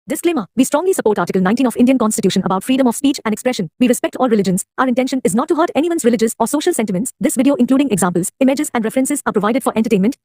Disclaimer: We strongly support Article 19 of Indian Constitution about freedom of speech and expression. We respect all religions. Our intention is not to hurt anyone's religious or social sentiments. This video, including examples, images and references, are provided for entertainment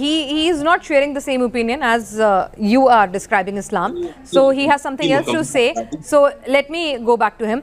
he is not sharing the same opinion as you are describing Islam, so he has something else to say, so let me go back to him.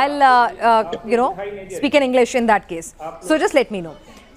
I'll speak in English in that case, so just let me know.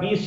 20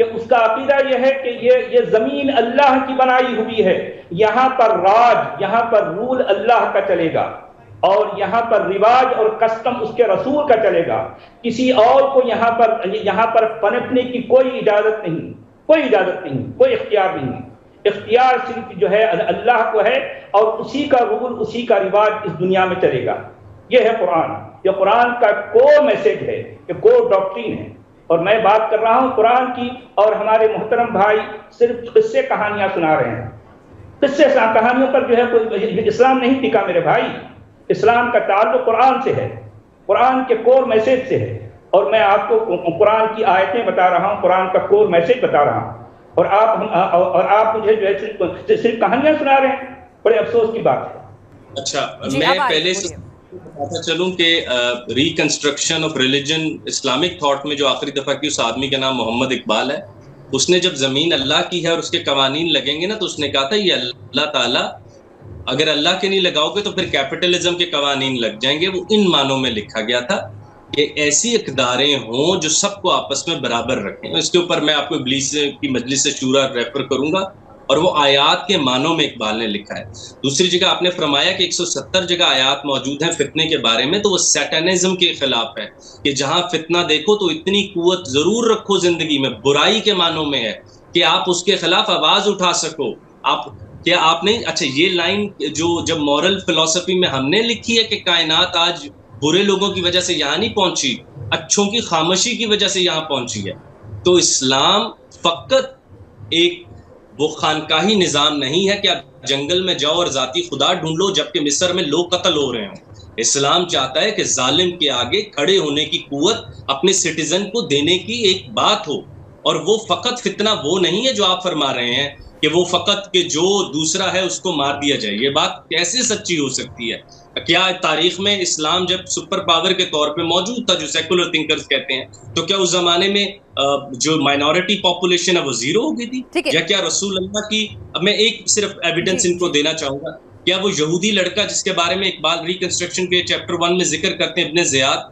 کہ اس کا عقیدہ یہ ہے کہ یہ زمین اللہ کی بنائی ہوئی ہے، یہاں پر راج، یہاں پر رول اللہ کا چلے گا، اور یہاں پر رواج اور کسٹم اس کے رسول کا چلے گا، کسی اور کو یہاں پر پنپنے کی کوئی اجازت نہیں، کوئی اجازت نہیں، کوئی اختیار نہیں، اختیار صرف جو ہے اللہ کو ہے، اور اسی کا رول، اسی کا رواج اس دنیا میں چلے گا۔ یہ ہے قرآن، یہ قرآن کا کور میسج ہے، یہ کور ڈاکٹرین ہے۔ اور میں بات کر رہا ہوں قرآن کی، اور ہمارے محترم بھائی صرف قصے کہانیاں سنا رہے ہیں۔ قصے کہانیوں پر جو ہے کوئی اسلام نہیں ٹکا میرے بھائی، اسلام کا تعلق قرآن سے ہے، قرآن کے کور میسج سے ہے، اور میں آپ کو قرآن کی آیتیں بتا رہا ہوں، قرآن کا کور میسج بتا رہا ہوں، اور آپ مجھے جو ہے صرف کہانیاں سنا رہے ہیں، بڑے افسوس کی بات ہے۔ اچھا، میں پہلے سے بتا چلوں کہ reconstruction of religion Islamic thought میں جو آخری دفعہ کی، اس آدمی کا نام محمد اقبال ہے، اس نے جب زمین اللہ کی ہے اور اس کے قوانین لگیں گے نا، تو اس نے کہا تھا یہ اللہ تعالیٰ اگر اللہ کے نہیں لگاؤ گے تو پھر کیپٹلزم کے قوانین لگ جائیں گے۔ وہ ان معنوں میں لکھا گیا تھا کہ ایسی اقداریں ہوں جو سب کو آپس میں برابر رکھیں۔ اس کے اوپر میں آپ کو ابلیس کی مجلس شورا ریفر کروں گا، اور وہ آیات کے معنوں میں اقبال نے لکھا ہے۔ دوسری جگہ آپ نے فرمایا کہ 170 جگہ آیات موجود ہیں فتنے کے بارے میں، تو وہ سیٹنزم کے خلاف ہے کہ جہاں فتنہ دیکھو تو اتنی قوت ضرور رکھو زندگی میں، برائی کے معنوں میں ہے کہ آپ اس کے خلاف آواز اٹھا سکو۔ کیا آپ نہیں، اچھا یہ لائن جو جب مورل فلسفی میں ہم نے لکھی ہے کہ کائنات آج برے لوگوں کی وجہ سے یہاں نہیں پہنچی، اچھوں کی خاموشی کی وجہ سے یہاں پہنچی ہے، تو اسلام فقط ایک وہ خانقاہی نظام نہیں ہے کہ آپ جنگل میں جاؤ اور ذاتی خدا ڈھونڈ لو جبکہ مصر میں لوگ قتل ہو رہے ہوں۔ اسلام چاہتا ہے کہ ظالم کے آگے کھڑے ہونے کی قوت اپنے سٹیزن کو دینے کی ایک بات ہو، اور وہ فقط فتنہ وہ نہیں ہے جو آپ فرما رہے ہیں کہ وہ فقط کہ جو دوسرا ہے اس کو مار دیا جائے۔ یہ بات کیسے سچی ہو سکتی ہے؟ کیا تاریخ میں اسلام جب سپر پاور کے طور پہ موجود تھا، جو سیکولر تھنکرز کہتے ہیں، تو کیا اس زمانے میں جو مائنورٹی پاپولیشن ہے وہ زیرو ہو گئی تھی؟ یا کیا رسول اللہ کی، اب میں ایک صرف ایویڈنس ان کو دینا چاہوں گا، کیا وہ یہودی لڑکا جس کے بارے میں اقبال ریکنسٹرکشن کے چیپٹر 1 میں ذکر کرتے ہیں، ابن زیاد،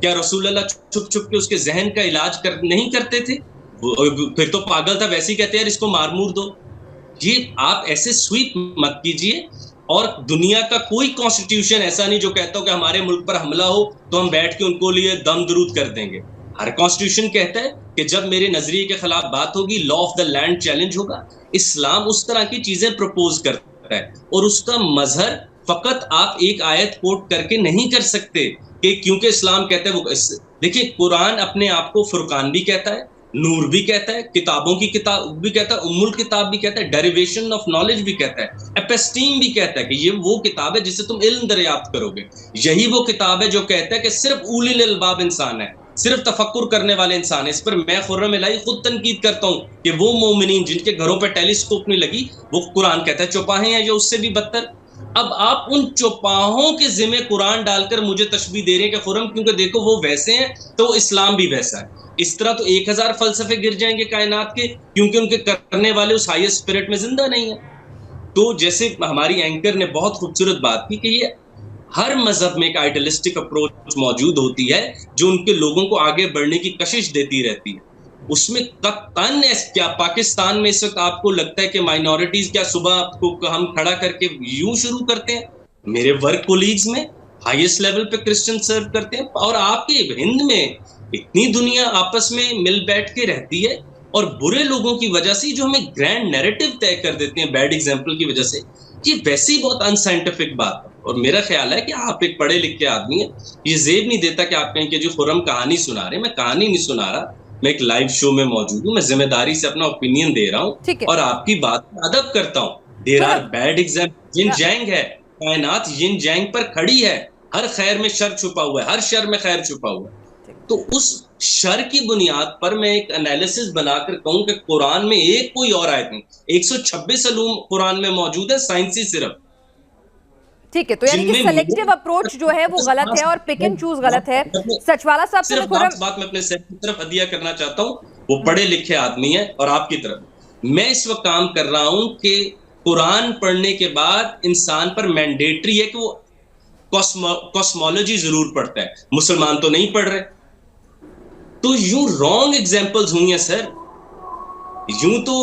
کیا رسول اللہ چھپ چھپ کے اس کے ذہن کا علاج نہیں کرتے تھے؟ پھر تو پاگل تھا، ویسے ہی کہتے ہیں یار اس کو مار مور دو۔ یہ آپ ایسے سویپ مت کیجئے، اور دنیا کا کوئی کانسٹیٹیوشن ایسا نہیں جو کہتا ہو کہ ہمارے ملک پر حملہ ہو تو ہم بیٹھ کے ان کو لیے دم درود کر دیں گے۔ ہر کانسٹیٹیوشن کہتا ہے کہ جب میرے نظریے کے خلاف بات ہوگی، law of the land challenge ہوگا۔ اسلام اس طرح کی چیزیں پروپوز کرتا ہے، اور اس کا مظہر فقط آپ ایک آیت کوٹ کر کے نہیں کر سکتے کہ کیونکہ اسلام کہتا ہے وہ۔ دیکھیے قرآن اپنے آپ کو فرقان بھی کہتا ہے، نور بھی کہتا ہے، کتابوں کی کتاب بھی کہتا ہے، ام الکتاب بھی کہتا ہے، ڈیریویشن آف نالج بھی کہتا ہے، ایپسٹیم بھی کہتا ہے کہ یہ وہ کتاب ہے جس سے تم علم دریافت کرو گے۔ یہی وہ کتاب ہے جو کہتا ہے کہ صرف اولی الالباب انسان ہے، صرف تفکر کرنے والے انسان ہے۔ اس پر میں خرم الہی خود تنقید کرتا ہوں کہ وہ مومنین جن کے گھروں پہ ٹیلیسکوپ نہیں لگی، وہ قرآن کہتا ہے چوپاہے ہیں، جو اس سے بھی بدتر۔ اب آپ ان چوپاہوں کے ذمہ قرآن ڈال کر مجھے تشبیہ دے رہے ہیں کہ خرم کیونکہ دیکھو وہ ویسے ہیں تو اسلام بھی ویسا ہے۔ اس طرح تو 1000 فلسفے گر جائیں گے کائنات کے، کیونکہ ان کے کرنے والے اس ہائیسٹ اسپرٹ میں زندہ نہیں ہیں۔ تو جیسے ہماری اینکر نے بہت خوبصورت بات کی کہ یہ ہر مذہب میں ایک آئیڈیلسٹک اپروچ موجود ہوتی ہے جو ان کے لوگوں کو آگے بڑھنے کی کشش دیتی رہتی ہے۔ اس میں قطعاً کیا پاکستان میں اس وقت آپ کو لگتا ہے کہ مائنورٹیز، کیا صبح آپ کو ہم کھڑا کر کے یوں شروع کرتے ہیں؟ میرے ورک کولیگز میں ہائیسٹ لیول پہ کرسچن سرو کرتے ہیں، اور آپ کے ہند میں اتنی دنیا آپس میں مل بیٹھ کے رہتی ہے، اور برے لوگوں کی وجہ سے جو ہمیں گرینڈ نیریٹو طے کر دیتے ہیں بیڈ ایگزامپل کی وجہ سے، یہ ویسے ہی بہت انسائنٹیفک بات ہے۔ اور میرا خیال ہے کہ آپ ایک پڑھے لکھے آدمی ہیں، یہ زیب نہیں دیتا کہ آپ کہیں کہ جو خرم کہانی سنا رہے ہیں، میں کہانی نہیں سنا رہا، میں ایک لائیو شو میں موجود ہوں، میں ذمہ داری سے اپنا اوپینین دے رہا ہوں اور آپ کی بات ادب کرتا ہوں۔ دیر آر بیڈ ایگزامپل، ین جینگ ہے، کائنات ین جینگ پر کھڑی ہے، ہر خیر میں شر چھپا ہوا ہے، ہر شر میں خیر چھپا ہوا ہے۔ تو اس شر کی بنیاد پر میں ایک انالیسس بنا کر کہوں کہ قرآن میں ایک کوئی اور آیت نہیں، 126 علوم قرآن میں موجود ہے، سائنسی صرف۔ ٹھیک ہے، تو یعنی کہ سلیکٹیو اپروچ جو ہے وہ غلط ہے اور پک اینڈ چوز غلط ہے۔ سچوالا صاحب سے صرف بات میں اپنے سیٹ کی طرف ہدیہ کرنا چاہتا ہوں، وہ پڑھے لکھے آدمی ہیں، اور آپ کی طرف میں اس وقت کام کر رہا ہوں کہ قرآن پڑھنے کے بعد انسان پر مینڈیٹری ہے کہ وہ کاسمولوجی ضرور پڑھتا ہے۔ مسلمان تو نہیں پڑھ رہے، تو یوں رانگ ایگزامپلز ہوئی ہیں سر۔ یوں تو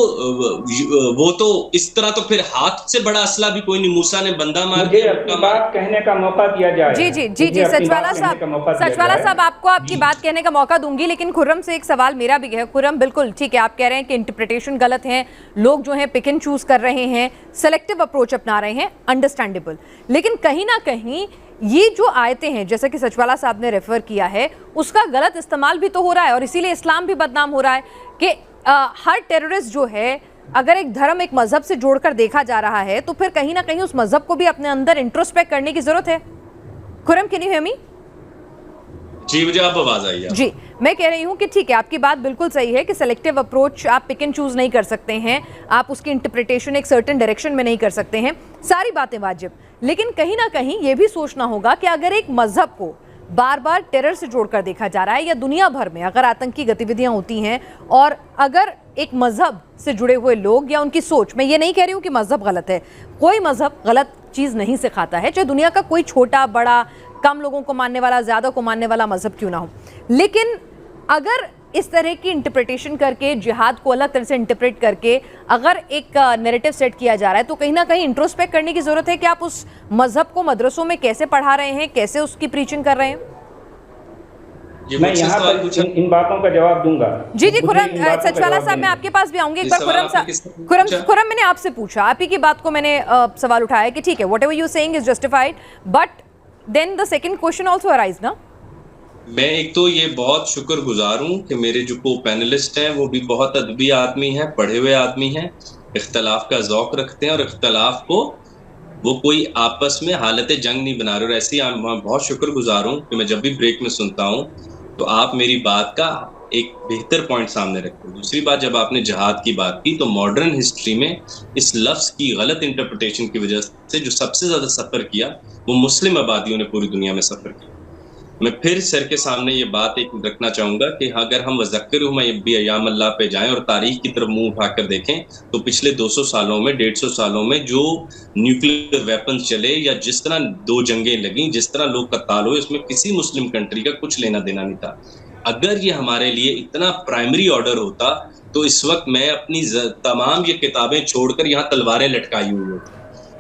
وہ تو اس طرح تو پھر ہاتھ سے بڑا اسلحہ بھی کوئی نہیں. موسیٰ نے بندہ مار مجھے اپنی بات کہنے کا موقع دیا جائے. جی سچوالا صاحب آپ کو آپ کی بات کہنے کا موقع دوں گی, لیکن خرم سے ایک سوال میرا بھی ہے. خرم بالکل ٹھیک ہے, آپ کہہ رہے ہیں کہ انٹرپریٹیشن غلط ہیں, لوگ جو ہیں پک اینڈ چوز کر رہے ہیں, سلیکٹیو اپروچ اپنا رہے ہیں, انڈرسٹینڈیبل. لیکن کہیں نہ کہیں یہ جو آیتیں ہیں جیسا کہ سچوالا صاحب نے ریفر کیا ہے, اس کا غلط استعمال بھی تو ہو رہا ہے, اور اسی لیے اسلام بھی بدنام ہو رہا ہے کہ ہر ٹیررسٹ جو ہے اگر ایک دھرم ایک مذہب سے جوڑ کر دیکھا جا رہا ہے تو پھر کہیں نہ کہیں اس مذہب کو بھی اپنے اندر انٹروسپیکٹ کرنے کی ضرورت ہے. خرم کین یو ہیئر می؟ جی مجھے آپ آواز آئی ہے. جی میں کہہ رہی ہوں کہ ٹھیک ہے, آپ کی بات بالکل صحیح ہے کہ سلیکٹیو اپروچ آپ پک اینڈ چوز نہیں کر سکتے ہیں, آپ اس کی انٹرپریٹیشن ایک سرٹن ڈائریکشن میں نہیں کر سکتے ہیں, ساری باتیں واجب. لیکن کہیں نہ کہیں یہ بھی سوچنا ہوگا کہ اگر ایک مذہب کو بار بار ٹیرر سے جوڑ کر دیکھا جا رہا ہے, یا دنیا بھر میں اگر آتنکی گتیویدیاں ہوتی ہیں, اور اگر ایک مذہب سے جڑے ہوئے لوگ یا ان کی سوچ, میں یہ نہیں کہہ رہی ہوں کہ مذہب غلط ہے, کوئی مذہب غلط چیز نہیں سکھاتا ہے, چاہے دنیا کا کوئی چھوٹا بڑا, کم لوگوں کو ماننے والا زیادہ کو ماننے والا مذہب کیوں نہ ہو, لیکن اگر اس طرح کی انٹرپریٹیشن کر کے, جہاد کو الگ طرح سے انٹرپریٹ کر کے اگر ایک نیریٹو سیٹ کیا جا رہا ہے, تو کہیں نہ کہیں انٹروسپیکٹ کرنے کی ضرورت ہے کہ آپ اس مذہب کو مدرسوں میں کیسے پڑھا رہے ہیں, کیسے اس کی پریچنگ کر رہے ہیں. میں یہاں پر ان باتوں کا جواب دوں گا. جی خرم سچوالا صاحب میں آپ کے پاس بھی آؤں گی ایک بار. خرم میں نے آپ سے پوچھا, آپ ہی کی بات کو میں نے سوال اٹھایا کہ ٹھیک ہے whatever you saying is justified, but then the second question also arise نا. میں ایک تو یہ بہت شکر گزار ہوں کہ میرے جو کو پینلسٹ ہیں وہ بھی بہت ادبی آدمی ہیں, پڑھے ہوئے آدمی ہیں, اختلاف کا ذوق رکھتے ہیں, اور اختلاف کو وہ کوئی آپس میں حالت جنگ نہیں بنا رہے. اور ایسے ہی میں بہت شکر گزار ہوں کہ میں جب بھی بریک میں سنتا ہوں تو آپ میری بات کا ایک بہتر پوائنٹ سامنے رکھتے ہیں. دوسری بات, جب آپ نے جہاد کی بات کی تو ماڈرن ہسٹری میں اس لفظ کی غلط انٹرپریٹیشن کی وجہ سے جو سب سے زیادہ سفر کیا وہ مسلم آبادیوں نے پوری دنیا میں سفر کیا. میں پھر سر کے سامنے یہ بات ایک رکھنا چاہوں گا کہ اگر ہم وذکرہم بایام اللہ پہ جائیں اور تاریخ کی طرف منہ اٹھا کر دیکھیں تو پچھلے 200 سالوں میں 150 سالوں میں جو نیوکلیئر ویپنز چلے یا جس طرح 2 جنگیں لگیں, جس طرح لوگ قتال ہوئے, اس میں کسی مسلم کنٹری کا کچھ لینا دینا نہیں تھا. اگر یہ ہمارے لیے اتنا پرائمری آرڈر ہوتا تو اس وقت میں اپنی تمام یہ کتابیں چھوڑ کر یہاں تلواریں لٹکائی ہوئی ہوتی.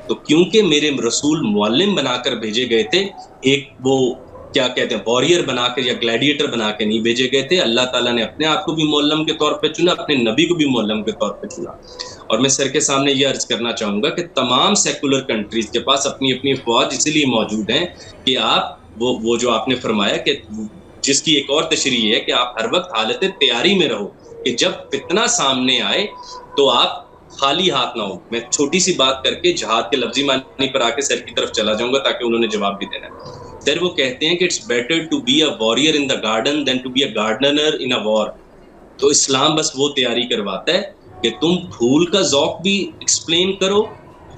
تو کیونکہ میرے رسول معلم بنا کر بھیجے گئے تھے, ایک وہ کیا کہتے ہیں واریر بنا کے یا گلیڈیٹر بنا کے نہیں بھیجے گئے تھے. اللہ تعالیٰ نے اپنے آپ کو بھی معلم کے طور پہ چنا, اپنے نبی کو بھی معلم کے طور پہ چنا. اور میں سر کے سامنے یہ عرض کرنا چاہوں گا کہ تمام سیکولر کنٹریز کے پاس اپنی اپنی فوج اسی لیے موجود ہیں کہ آپ وہ جو آپ نے فرمایا کہ جس کی ایک اور تشریح ہے کہ آپ ہر وقت حالت تیاری میں رہو کہ جب فتنہ سامنے آئے تو آپ خالی ہاتھ نہ ہو. میں چھوٹی سی بات کر کے جہاد کے لفظی معنی پر آ کے سر کی طرف چلا جاؤں گا تاکہ انہوں نے جواب بھی دینا ہے. سر وہ کہتے ہیں کہ it's better to be a warrior in the garden than to be a gardener in a war. تو اسلام بس وہ تیاری کرواتا ہے کہ تم پھول کا ذوق بھی ایکسپلین کرو,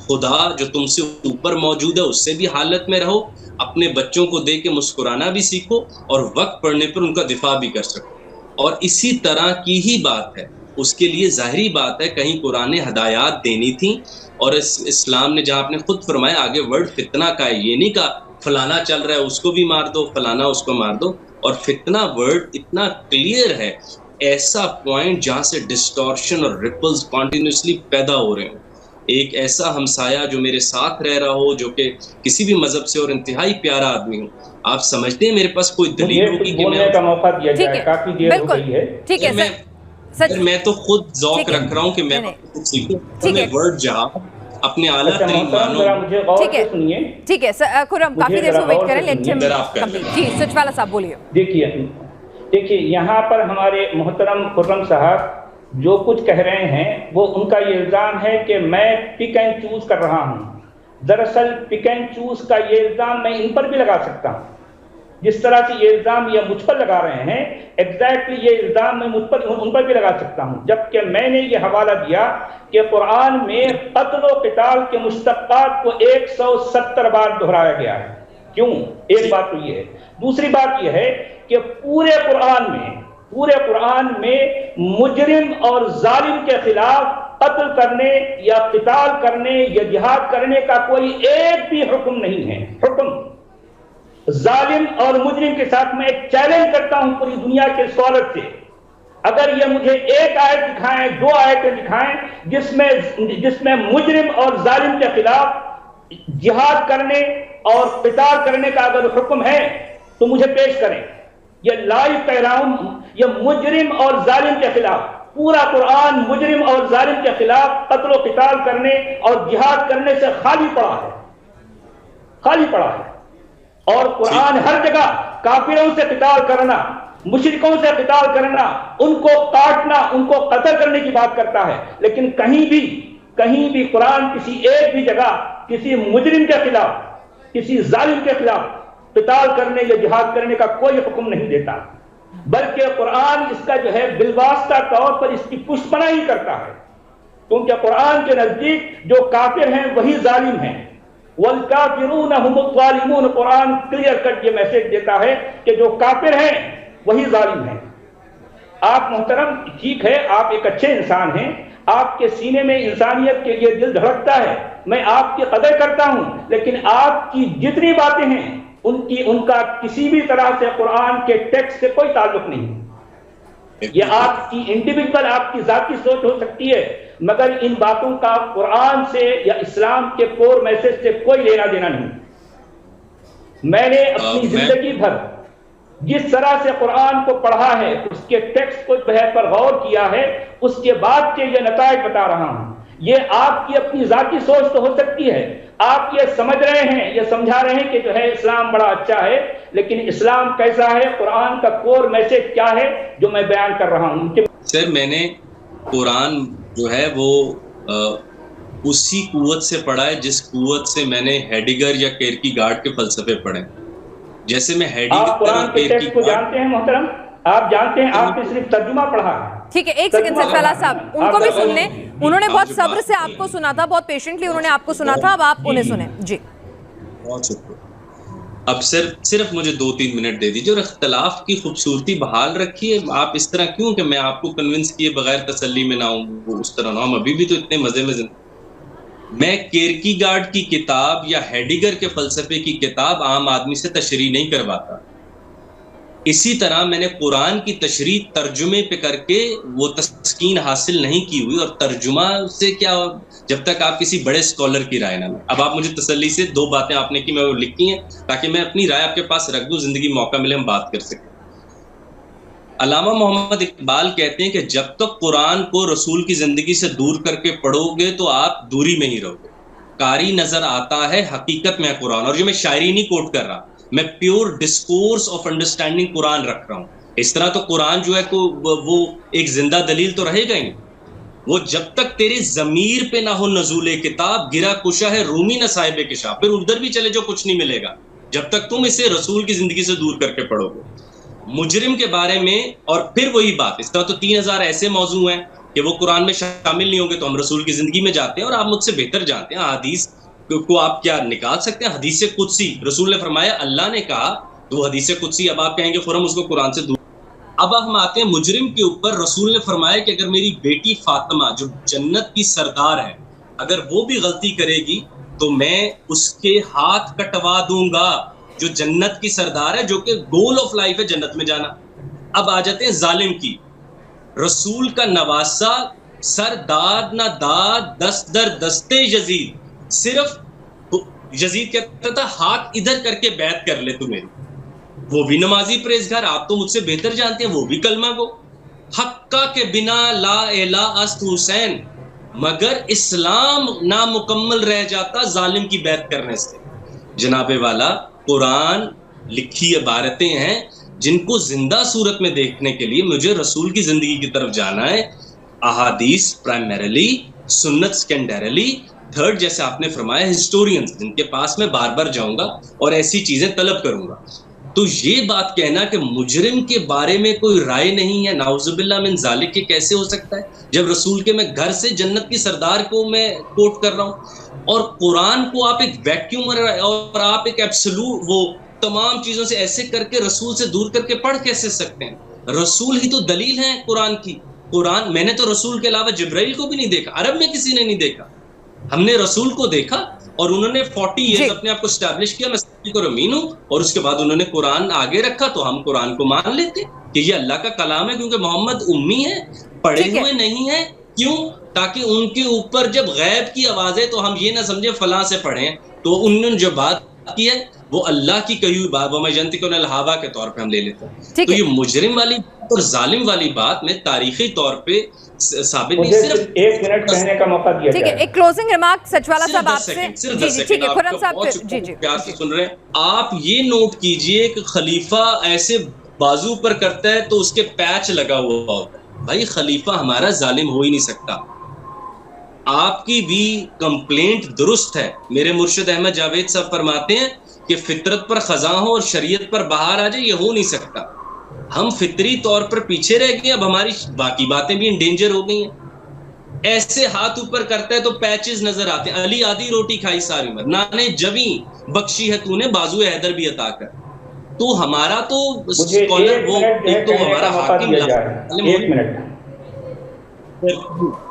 خدا جو تم سے اوپر موجود ہے اس سے بھی حالت میں رہو, اپنے بچوں کو دے کے مسکرانا بھی سیکھو, اور وقت پڑنے پر ان کا دفاع بھی کر سکو. اور اسی طرح کی ہی بات ہے, اس کے لیے ظاہری بات ہے کہیں قرآن نے ہدایات دینی تھیں, اور اسلام نے جہاں آپ نے خود فرمایا آگے ورڈ فتنہ کا ہے, یہ نہیں کہا فلانا چل رہا ہے اس کو بھی مار دو, فلانا اس کو مار دو. اور فتنہ ورڈ اتنا کلیئر ہے, ایسا پوائنٹ جہاں سے ڈسٹورشن اور ریپلز کنٹینیوسلی پیدا ہو رہے ہوں. ایک ایسا ہمسایہ جو میرے ساتھ رہ رہا ہو, جو کہ کسی بھی مذہب سے اور انتہائی پیارا آدمی ہو, آپ سمجھتے ہیں میرے پاس کوئی دلیل ہوگی کہ میں کا موقع دیا جائے, کافی دیر ہو گئی ہے. ٹھیک ہے میں تو خود ذوق رکھ رہا ہوں کہ میں کچھ سیکھوں. ورڈ جہاں اپنے اعلیٰ ترین مانو. ٹھیک ہے خرم کافی دیر سے ویٹ کریں, لیٹ ہم کمپلیٹ. جی سچوالا صاحب بولیے. دیکھیے یہاں پر ہمارے محترم خرم صاحب جو کچھ کہہ رہے ہیں وہ ان کا یہ الزام ہے کہ میں پک اینڈ چوز کر رہا ہوں. دراصل پک اینڈ چوز کا یہ الزام میں ان پر بھی لگا سکتا ہوں. جس طرح سے یہ الزام یہ مجھ پر لگا رہے ہیں, ایگزیکٹلی یہ الزام میں ان پر بھی لگا سکتا ہوں. جبکہ میں نے یہ حوالہ دیا کہ قرآن میں قتل و قتال کے مشتقات کو 170 بار دہرایا گیا ہے. کیوں؟ ایک بات تو یہ ہے. دوسری بات یہ ہے کہ پورے قرآن میں مجرم اور ظالم کے خلاف قتل کرنے یا قتال کرنے یا جہاد کرنے کا کوئی ایک بھی حکم نہیں ہے. حکم ظالم اور مجرم کے ساتھ میں ایک چیلنج کرتا ہوں پوری دنیا کے اسکالر سے, اگر یہ مجھے ایک آیت دکھائیں، 2 آیتیں دکھائیں جس میں مجرم اور ظالم کے خلاف جہاد کرنے اور قتال کرنے کا اگر حکم ہے تو مجھے پیش کریں. یہ لائیو کہہ رہا ہوں، یہ مجرم اور ظالم کے خلاف، پورا قرآن مجرم اور ظالم کے خلاف قتل و قتال کرنے اور جہاد کرنے سے خالی پڑا ہے، خالی پڑا ہے. اور قرآن ہر جگہ کافروں سے قتال کرنا، مشرکوں سے قتال کرنا، ان کو کاٹنا، ان کو قتل کرنے کی بات کرتا ہے، لیکن کہیں بھی قرآن کسی ایک بھی جگہ کسی مجرم کے خلاف، کسی ظالم کے خلاف قتال کرنے یا جہاد کرنے کا کوئی حکم نہیں دیتا، بلکہ قرآن اس کا جو ہے بالواسطہ طور پر اس کی پشت پناہی کرتا ہے، کیونکہ قرآن کے نزدیک جو کافر ہیں وہی ظالم ہیں. والکافرون هم الظالمون، قرآن کلیئر کٹ یہ میسج دیتا ہے کہ جو کافر ہیں وہی ظالم ہیں. آپ محترم ٹھیک ہے، آپ ایک اچھے انسان ہیں، آپ کے سینے میں انسانیت کے لیے دل دھڑکتا ہے، میں آپ کی قدر کرتا ہوں، لیکن آپ کی جتنی باتیں ہیں ان کا کسی بھی طرح سے قرآن کے ٹیکسٹ سے کوئی تعلق نہیں. یہ آپ کی انڈیویجول، آپ کی ذاتی سوچ ہو سکتی ہے، مگر ان باتوں کا قرآن سے یا اسلام کے کور میسج سے کوئی لینا دینا نہیں. میں نے اپنی زندگی بھر جس طرح سے قرآن کو پڑھا ہے، اس کے ٹیکسٹ کو پر غور کیا ہے، اس کے بعد کے یہ نتائج بتا رہا ہوں. یہ آپ کی اپنی ذاتی سوچ تو ہو سکتی ہے، آپ یہ سمجھ رہے ہیں، یہ سمجھا رہے ہیں کہ جو ہے اسلام بڑا اچھا ہے، لیکن اسلام کیسا ہے، قرآن کا کور میسج کیا ہے جو میں بیان کر رہا ہوں. سر میں نے قرآن جو ہے وہ اسی قوت سے پڑھا ہے جس قوت سے میں نے ہیڈیگر یا کیرکیگارڈ کے فلسفے پڑھے. جیسے میں آپ قرآن کے ٹیکسٹ کو جانتے ہیں محترم، آپ جانتے ہیں، آپ نے صرف ترجمہ پڑھا ہے. ٹھیک ہے، ایک سیکنڈ سر فیلا صاحب، ان کو بھی سن لیں. انہوں نے بہت صبر سے آپ کو سنا تھا، بہت پیشنٹلی انہوں نے آپ کو سنا تھا، اب آپ انہیں سنیں. جی بہت شکریہ. اب صرف مجھے 2-3 منٹ دے دیجیے اور اختلاف کی خوبصورتی بحال رکھیے. آپ اس طرح کیوں کہ میں آپ کو کنونس کیے بغیر تسلی میں نہ ہوں، اس طرح نہ ہوں. ابھی بھی تو اتنے مزے میں میں کیرکیگارڈ کی کتاب یا ہیڈیگر کے فلسفے کی کتاب عام آدمی سے تشریح نہیں کرواتا. اسی طرح میں نے قرآن کی تشریح ترجمے پہ کر کے وہ تسکین حاصل نہیں کی ہوئی، اور ترجمہ سے کیا جب تک آپ کسی بڑے اسکالر کی رائے نہ لیں. اب آپ مجھے تسلی سے 2 باتیں آپ نے کی، میں وہ لکھی ہیں تاکہ میں اپنی رائے آپ کے پاس رکھ دوں، زندگی موقع ملے ہم بات کر سکیں. علامہ محمد اقبال کہتے ہیں کہ جب تک قرآن کو رسول کی زندگی سے دور کر کے پڑھو گے تو آپ دوری میں ہی رہو گے. قاری نظر آتا ہے، حقیقت میں قرآن. اور جو میں شاعری نہیں کوٹ کر رہا، میں پیور ڈسکورس آف انڈرسٹینڈنگ قرآن رکھ رہا ہوں. اس طرح تو قرآن جو ہے وہ ایک زندہ دلیل تو رہے گا ہی. وہ جب تک تیرے ضمیر پہ نہ ہو نزول کتاب، گرا کشا ہے رومی نہ صاحب کشاف. پھر ادھر بھی چلے جو کچھ نہیں ملے گا جب تک تم اسے رسول کی زندگی سے دور کر کے پڑھو گے. مجرم کے بارے میں اور پھر وہی بات، اس طرح تو 3000 ایسے موضوع ہیں کہ وہ قرآن میں شامل نہیں ہوں گے تو ہم رسول کی زندگی میں جاتے ہیں. اور آپ مجھ سے بہتر جانتے ہیں حدیث کو آپ کیا نکال سکتے ہیں. حدیث قدسی رسول نے فرمایا، اللہ نے کہا، تو حدیث قدسی. اب آپ کہیں گے فوراً اس کو قرآن سے دور. اب ہم آتے ہیں مجرم کے اوپر. رسول نے فرمایا کہ اگر میری بیٹی فاطمہ جو جنت کی سردار ہے، اگر وہ بھی غلطی کرے گی تو میں اس کے ہاتھ کٹوا دوں گا، جو جنت کی سردار ہے، جو کہ گول آف لائف ہے جنت میں جانا. اب آ جاتے ہیں ظالم کی. رسول کا نواسا، سر داد نہ داد، دست در دستے یزید. صرف یزید کہتا تھا ہاتھ ادھر کر کے بیعت کر لے تو میری. وہ بھی نمازی پرہیزگار، آپ تو مجھ سے بہتر جانتے ہیں، وہ بھی کلمہ گو. حقہ کے بنا لا الہ است حسین. مگر اسلام نامکمل رہ جاتا ظالم کی بیعت کرنے سے. جناب والا، قرآن لکھی عبارتیں ہیں جن کو زندہ صورت میں دیکھنے کے لیے مجھے رسول کی زندگی کی طرف جانا ہے. احادیث پرائمریلی، سنت سیکنڈریلی، تھرڈ جیسے آپ نے فرمایا ہسٹورینز جن کے پاس میں بار بار جاؤں گا اور ایسی چیزیں طلب کروں گا. تو یہ بات کہنا کہ مجرم کے بارے میں کوئی رائے نہیں ہے، نعوذ باللہ من ذالک، کے کیسے ہو سکتا ہے جب رسول کے میں گھر سے جنت کی سردار کو میں کوٹ کر رہا ہوں. اور قرآن کو آپ ایک ویکیوم اور آپ ایک ایبسولوٹ وہ تمام چیزوں سے ایسے کر کے رسول سے دور کر کے پڑھ کیسے سکتے ہیں؟ رسول ہی تو دلیل ہیں قرآن کی. قرآن میں نے تو رسول کے علاوہ جبرائیل کو بھی نہیں دیکھا، عرب میں کسی نے نہیں دیکھا. ہم نے رسول کو دیکھا اور انہوں نے 40 ایئرز اپنے آپ کو اسٹیبلش کیا میں صدیق اور امین ہوں، اور اس کے بعد انہوں نے قرآن آگے رکھا تو ہم قرآن کو مان لیتے. کہ یہ اللہ کا کلام ہے کیونکہ محمد امی ہے, پڑھے ہوئے نہیں ہیں. کیوں؟ تاکہ ان کے اوپر جب غیب کی آوازیں تو ہم یہ نہ سمجھے فلاں سے پڑھیں, تو انہوں نے جو بات کی ہے وہ اللہ کی کہی ہوئی بات, وَمَا يَنطِقُ عَنِ الْهَوَىٰ کے طور پہ ہم لے لیتے ہیں. تو یہ مجرم والی اور ظالم والی بات میں تاریخی طور پہ ثابت نہیں. صرف 1 منٹ کہنے کا موقع دیا ٹھیک ہے, ایک کلوزنگ ریمارک سچوالا صاحب آپ سے. جی ٹھیک ہے خرم صاحب, جی پیار سے سن رہے ہیں آپ. یہ نوٹ کیجئے کہ خلیفہ ایسے بازو پر کرتا ہے تو اس کے پیچ لگا ہوا ہوتا ہے. بھائی خلیفہ ہمارا ظالم ہو ہی نہیں سکتا. آپ کی بھی کمپلینٹ درست ہے. میرے مرشد احمد جاوید صاحب فرماتے ہیں کہ فطرت پر خزاں ہو اور شریعت پر بہار آ جائے, یہ ہو نہیں سکتا. ہم فطری طور پر پیچھے رہ گئے, اب ہماری باقی باتیں بھی انڈینجر ہو گئی ہیں. ایسے ہاتھ اوپر کرتا ہے تو پیچز نظر آتے ہیں. علی آدھی روٹی کھائی ساری عمر, نانے جویں بخشی ہے تو نے بازو حیدر بھی عطا کر. تو ہمارا تو اسکالر وہ ایک تو ہمارا حاکم 1 منٹ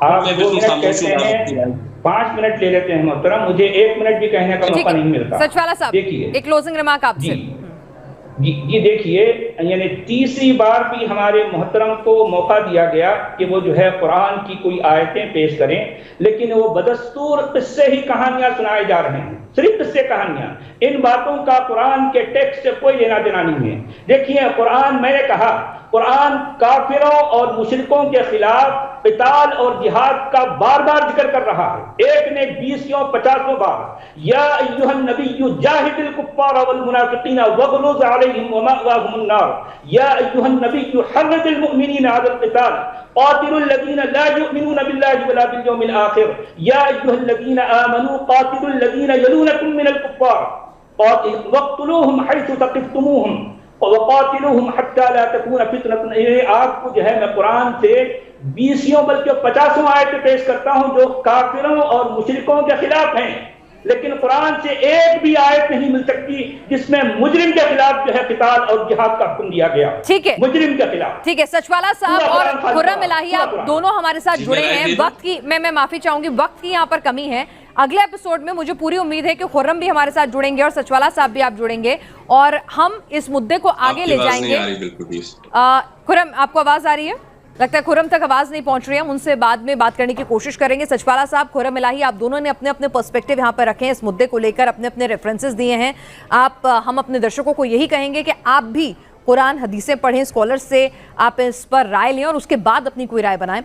آپ 2 منٹ کہتے ہیں, 5 منٹ لے لیتے ہیں محترم, مجھے 1 منٹ بھی کہنے کا موقع نہیں ملتا. سچوالا صاحب دیکھیے ایک کلوزنگ ریمارک آپ سے. جی دیکھیے, یعنی تیسری بار بھی ہمارے محترم کو موقع دیا گیا کہ وہ جو ہے قرآن کی کوئی آیتیں پیش کریں, لیکن وہ بدستور قصے ہی کہانیاں سنائے جا رہے ہیں, صرف قصے کہانیاں. ان باتوں کا قرآن کے ٹیکسٹ سے کوئی لینا دینا نہیں ہے. دیکھیے قرآن, میں نے کہا قرآن کافروں اور مشرکوں کے خلاف قتال اور جہاد کا بار بار ذکر کر رہا ہے. ایک نے 20-50 بار یا ایھا النبی جاہد الکفار والمنافقین واغلظ علیہم ومأواہم النار یا ایھا النبی حرض المؤمنین علی القتال قاتلوا الذین لا یؤمنون باللہ ولا بالیوم الآخر یا ایھا الذین آمنوا قاتلوا الذین یلونکم من الکفار واقتلوہم حیث ثقفتموہم وقاتلوہم حتی لا تکون فتنۃ. آپ کو جو ہے میں قرآن سے 20 بلکہ 50 آیتیں پیش کرتا ہوں جو کافروں اور مشرکوں کے خلاف ہیں, لیکن قرآن سے ایک بھی آیت نہیں مل سکتی جس میں مجرم کے خلاف جو ہے قتال اور جہاد کا حکم دیا گیا. ٹھیک ہے, مجرم کے خلاف. ٹھیک ہے, سچوالا صاحب اور خرم الہی آپ دونوں ہمارے ساتھ جڑے ہیں. وقت کی میں معافی چاہوں گی, وقت کی یہاں پر کمی ہے. اگلے ایپیسوڈ میں مجھے پوری امید ہے کہ خرم بھی ہمارے ساتھ جڑیں گے اور سچوالا صاحب بھی آپ جڑیں گے اور ہم اس مدعے کو آگے لے جائیں گے. خرم آپ کو آواز آ رہی ہے؟ لگتا ہے خرم تک آواز نہیں پہنچ رہی ہے, ہم ان سے بعد میں بات کرنے کی کوشش کریں گے. سچوالا صاحب, خرم الہی, آپ دونوں نے اپنے اپنے پرسپیکٹیو یہاں پر رکھے ہیں, اس مدعے کو لے کر اپنے اپنے ریفرنسز دیے ہیں. ہم اپنے درشکوں کو یہی کہیں گے کہ آپ بھی قرآن حدیثیں پڑھیں, اسکالر سے آپ اس پر رائے لیں اور اس کے بعد اپنی کوئی رائے بنائیں.